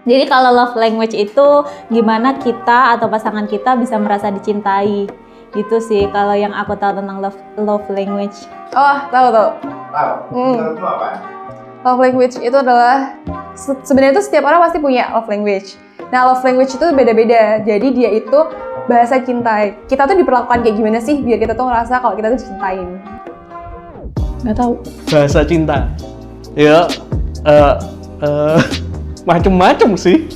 Jadi kalau love language itu gimana kita atau pasangan kita bisa merasa dicintai. Gitu sih kalau yang aku tahu tentang love language. Oh, tahu. Tahu. Menurutmu apa? Love language itu adalah sebenarnya itu setiap orang pasti punya love language. Nah, love language itu beda-beda. Jadi dia itu bahasa cinta. Kita tuh diperlakukan kayak gimana sih biar kita tuh ngerasa kalau kita tuh dicintain? Nggak tahu. Bahasa cinta. Ya, macem-macem sih.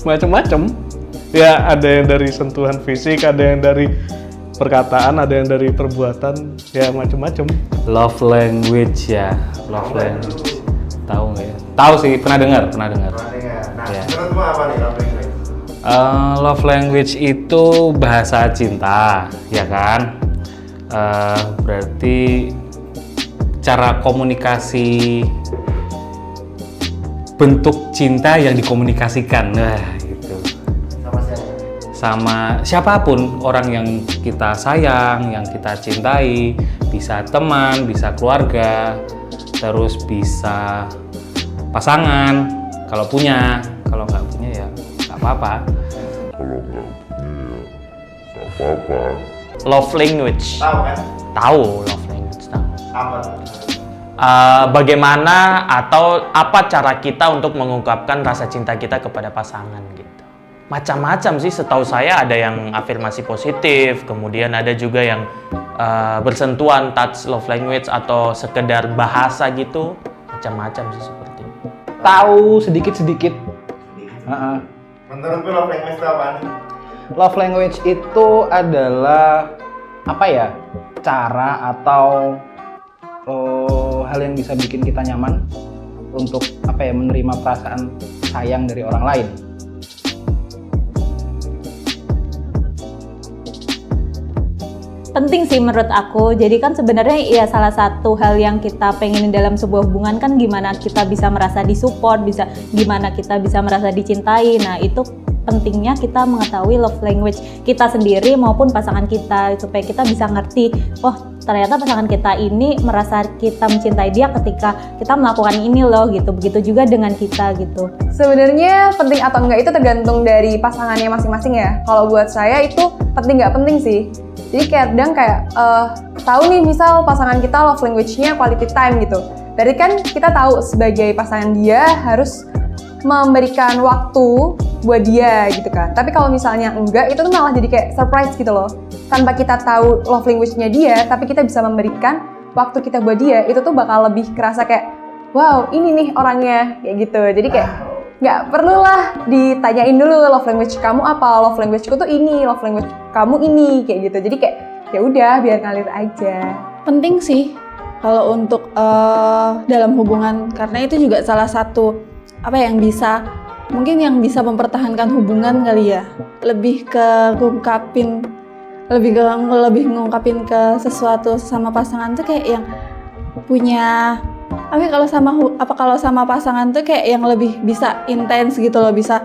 Macem-macem. Ya, ada yang dari sentuhan fisik, ada yang dari perkataan, ada yang dari perbuatan. Ya, macem-macem. Love language ya, love language. Tahu nggak ya? Tahu sih, pernah dengar. Nah, Ya. menurutmu apa nih love language? Love language itu bahasa cinta, ya kan? Berarti cara komunikasi, bentuk cinta yang dikomunikasikan, gitu. Sama siapa? Sama siapapun orang yang kita sayang, yang kita cintai, bisa teman, bisa keluarga, terus bisa pasangan, kalau punya, kalau nggak punya ya nggak apa-apa. Love language. Tahu kan? Tahu love language, tahu. Apa? Bagaimana atau apa cara kita untuk mengungkapkan rasa cinta kita kepada pasangan gitu. Macam-macam sih, setahu saya ada yang afirmasi positif, kemudian ada juga yang bersentuhan touch love language atau sekedar bahasa gitu. Macam-macam sih seperti itu. Tahu sedikit-sedikit. Menurutmu love language itu apa nih? Love language itu adalah apa ya? Cara atau hal yang bisa bikin kita nyaman untuk apa ya, menerima perasaan sayang dari orang lain. Penting sih menurut aku. Jadi kan sebenarnya ya salah satu hal yang kita pengenin dalam sebuah hubungan kan gimana kita bisa merasa disupport, gimana kita bisa merasa dicintai. Nah, itu pentingnya kita mengetahui love language kita sendiri maupun pasangan kita supaya kita bisa ngerti, oh ternyata pasangan kita ini merasa kita mencintai dia ketika kita melakukan ini loh gitu. Begitu juga dengan kita gitu. Sebenarnya penting atau enggak itu tergantung dari pasangannya masing-masing ya. Kalau buat saya itu penting nggak penting sih. Jadi kadang tahu nih misal pasangan kita love language-nya quality time gitu. Berarti kan kita tahu sebagai pasangan dia harus memberikan waktu buat dia gitu kan. Tapi kalau misalnya enggak, itu tuh malah jadi kayak surprise gitu loh. Tanpa kita tahu love language-nya dia, tapi kita bisa memberikan waktu kita buat dia, itu tuh bakal lebih kerasa kayak wow, ini nih orangnya kayak gitu. Jadi kayak nggak perlulah ditanyain dulu love language kamu apa, love language-ku tuh ini, love language kamu ini kayak gitu. Jadi kayak ya udah biar ngalir aja. Penting sih kalau untuk dalam hubungan, karena itu juga salah satu apa yang bisa mempertahankan hubungan kali ya. Lebih ngungkapin ke sesuatu sama pasangan tuh kayak yang punya kalau sama pasangan tuh kayak yang lebih bisa intens gitu loh, bisa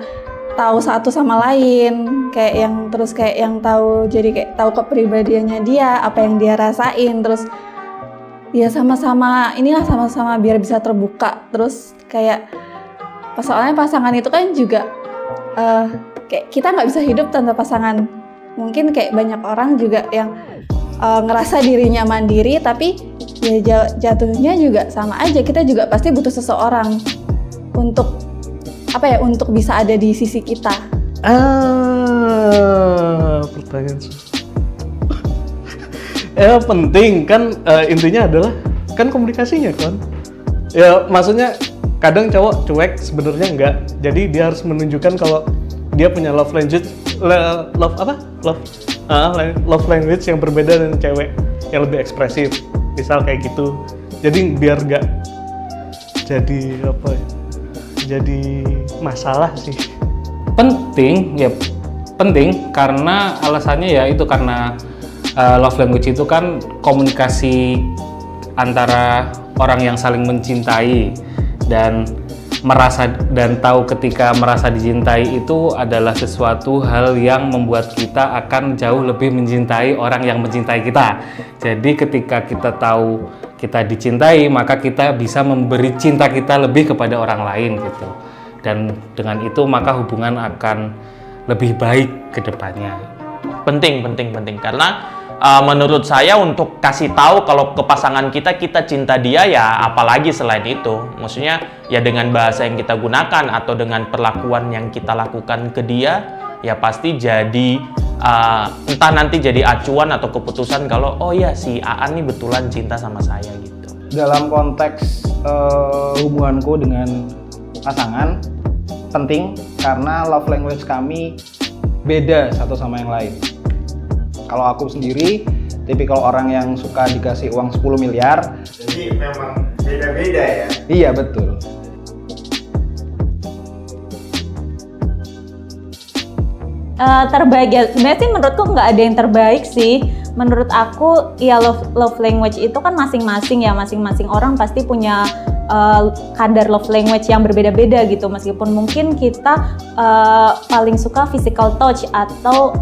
tahu satu sama lain, kayak yang tahu, jadi kayak tahu kepribadiannya dia, apa yang dia rasain, terus ya sama-sama biar bisa terbuka. Terus kayak soalnya pasangan itu kan juga kayak kita nggak bisa hidup tanpa pasangan. Mungkin kayak banyak orang juga yang ngerasa dirinya mandiri, tapi ya jatuhnya juga sama aja, kita juga pasti butuh seseorang untuk untuk bisa ada di sisi kita. Pertanyaan penting kan, intinya adalah kan komunikasinya kan. Ya maksudnya kadang cowok cuek, sebenarnya enggak. Jadi dia harus menunjukkan kalau dia punya love language yang berbeda dengan cewek yang lebih ekspresif. Misal kayak gitu. Jadi biar nggak jadi masalah sih. Penting karena alasannya ya itu karena love language itu kan komunikasi antara orang yang saling mencintai dan tahu ketika merasa dicintai itu adalah sesuatu hal yang membuat kita akan jauh lebih mencintai orang yang mencintai kita. Jadi ketika kita tahu kita dicintai, maka kita bisa memberi cinta kita lebih kepada orang lain gitu. dan dengan itu maka hubungan akan lebih baik ke depannya. Penting karena menurut saya untuk kasih tahu kalau ke pasangan kita cinta dia ya apalagi selain itu. Maksudnya ya dengan bahasa yang kita gunakan atau dengan perlakuan yang kita lakukan ke dia ya pasti jadi entah nanti jadi acuan atau keputusan kalau oh ya si Aan nih betulan cinta sama saya gitu. Dalam konteks hubunganku dengan pasangan penting karena love language kami beda satu sama yang lain. Kalau aku sendiri tipikal orang yang suka dikasih uang 10 miliar. Jadi memang beda-beda ya? Iya betul. Terbaik ya, sebenarnya sih menurutku nggak ada yang terbaik sih. Menurut aku ya love language itu kan masing-masing ya, masing-masing orang pasti punya kadar love language yang berbeda-beda gitu. Meskipun mungkin kita paling suka physical touch atau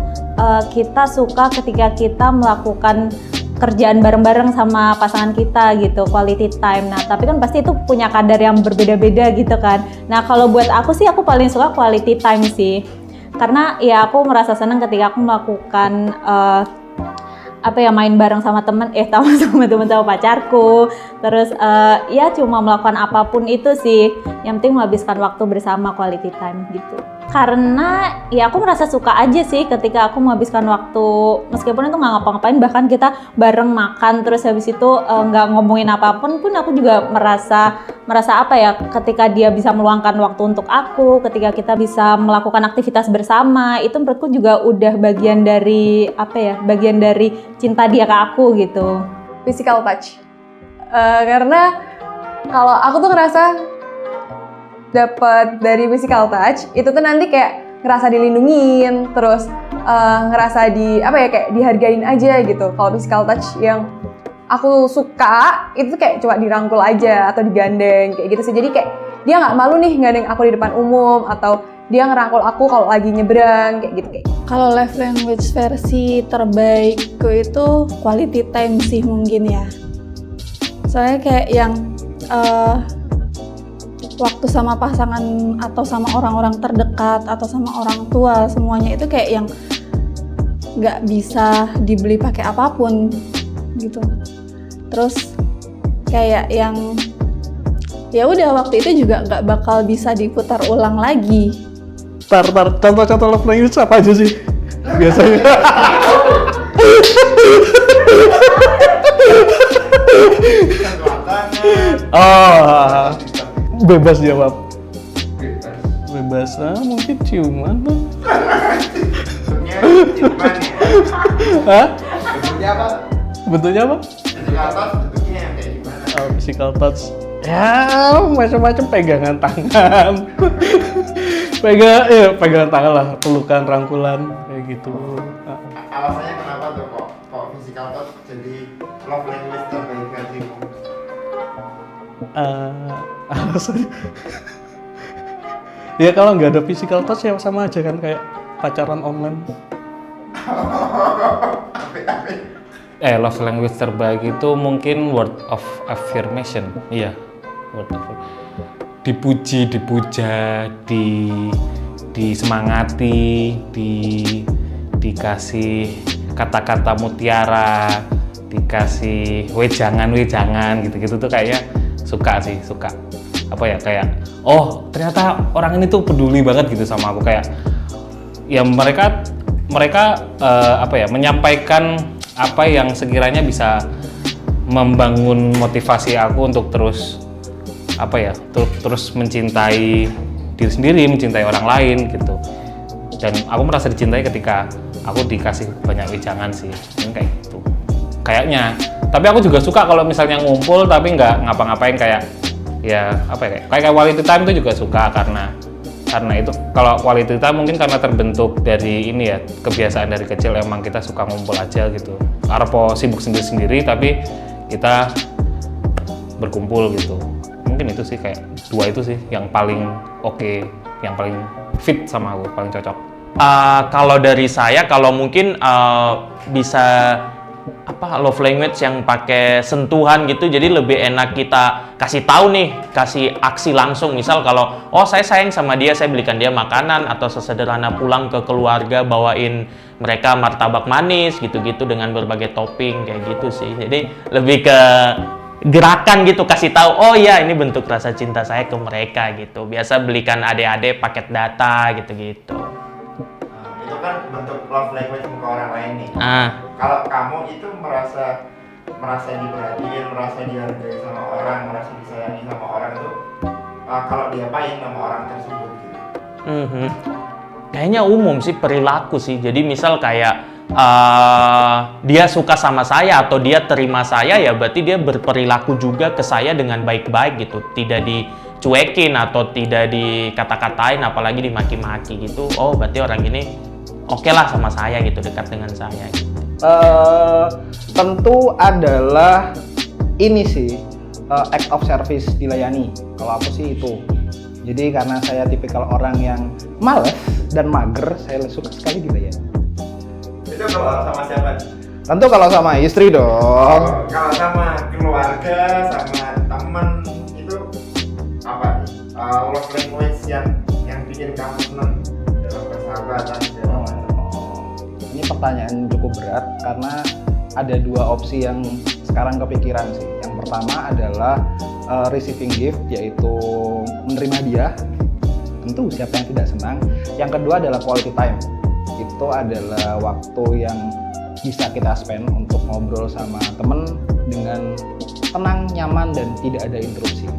kita suka ketika kita melakukan kerjaan bareng-bareng sama pasangan kita gitu, quality time. Nah, tapi kan pasti itu punya kadar yang berbeda-beda gitu kan. Nah, kalau buat aku sih aku paling suka quality time sih. Karena ya aku merasa senang ketika aku melakukan main bareng sama temen, sama temen sama pacarku. Terus ya cuma melakukan apapun itu sih. Yang penting menghabiskan waktu bersama, quality time gitu. Karena ya aku merasa suka aja sih ketika aku menghabiskan waktu, meskipun itu nggak ngapa-ngapain, bahkan kita bareng makan terus habis itu nggak ngomongin apapun pun aku juga merasa apa ya, ketika dia bisa meluangkan waktu untuk aku, ketika kita bisa melakukan aktivitas bersama, itu menurutku juga udah bagian dari bagian dari cinta dia ke aku gitu. Physical touch. Karena kalau aku tuh ngerasa dapat dari physical touch itu tuh nanti kayak ngerasa dilindungin, terus ngerasa kayak dihargain aja gitu. Kalau physical touch yang aku suka itu kayak cuma dirangkul aja atau digandeng kayak gitu sih. Jadi kayak dia nggak malu nih gandeng aku di depan umum, atau dia ngerangkul aku kalau lagi nyebrang kayak gitu. Kalau love language versi terbaikku itu quality time sih mungkin ya. Soalnya kayak yang waktu sama pasangan atau sama orang-orang terdekat atau sama orang tua, semuanya itu kayak yang nggak bisa dibeli pakai apapun gitu. Terus kayak yang ya udah waktu itu juga nggak bakal bisa diputar ulang lagi. Contoh-contoh love language apa aja sih biasanya? Oh, bebas jawab. Bebas mungkin ciuman tuh. Bentuknya ciuman ya? Hah? Bentuknya apa? Bentuknya apa? Physical touch bentuknya yang kayak gimana? Physical touch. Ya, macam-macam, pegangan tangan. Pegangan tangan lah, pelukan, rangkulan kayak gitu. Alasannya kenapa tuh kok physical touch jadi love language terbaik versimu? Alasannya ya kalau nggak ada physical touch ya sama aja kan kayak pacaran online. Love language terbaik itu mungkin word of affirmation. Iya, word of dipuji, dipuja, disemangati, dikasih kata-kata mutiara, dikasih wejangan gitu-gitu tuh kayaknya suka. Kayak oh ternyata orang ini tuh peduli banget gitu sama aku, kayak ya mereka menyampaikan apa yang sekiranya bisa membangun motivasi aku untuk terus terus mencintai diri sendiri, mencintai orang lain gitu. Dan aku merasa dicintai ketika aku dikasih banyak wejangan sih, kayak gitu kayaknya. Tapi aku juga suka kalau misalnya ngumpul tapi nggak ngapa-ngapain, kayak quality time itu juga suka, karena itu kalau quality time mungkin karena terbentuk dari ini ya, kebiasaan dari kecil emang kita suka ngumpul aja gitu. Arpo sibuk sendiri-sendiri tapi kita berkumpul gitu. Mungkin itu sih, kayak dua itu sih yang paling oke, yang paling fit sama aku, paling cocok. Kalau dari saya, kalau mungkin bisa love language yang pakai sentuhan gitu, jadi lebih enak kita kasih tahu nih, kasih aksi langsung. Misal kalau saya sayang sama dia, saya belikan dia makanan, atau sesederhana pulang ke keluarga bawain mereka martabak manis gitu-gitu dengan berbagai topping kayak gitu sih. Jadi lebih ke gerakan gitu, kasih tahu oh ya ini bentuk rasa cinta saya ke mereka gitu. Biasa belikan adik-adik paket data gitu-gitu. Itu kan bentuk love language ke orang lain nih. Kalau kamu itu merasa diperhatiin, merasa dihargai sama orang, merasa disayangi sama orang tuh, kalau diapain sama orang tersebut gitu? Kayaknya umum sih, perilaku sih. Jadi misal kayak dia suka sama saya atau dia terima saya, ya berarti dia berperilaku juga ke saya dengan baik-baik gitu, tidak dicuekin atau tidak dikata-katain, apalagi dimaki-maki gitu. Oh berarti orang ini oke lah sama saya gitu, dekat dengan saya gitu. Tentu adalah ini sih, act of service, dilayani. Kalau aku sih itu. Jadi karena saya tipikal orang yang malas dan mager, saya suka sekali dilayani. Itu kalau sama siapa? Tentu kalau sama istri dong. Kalau sama keluarga, sama teman itu apa nih? Love language yang bikin kamu senang dalam persahabatan segala macam. Ini pertanyaan cukup berat karena ada dua opsi yang sekarang kepikiran sih. Yang pertama adalah receiving gift, yaitu menerima dia. Tentu siapa yang tidak senang. Yang kedua adalah quality time. Itu adalah waktu yang bisa kita spend untuk ngobrol sama temen dengan tenang, nyaman, dan tidak ada interupsi.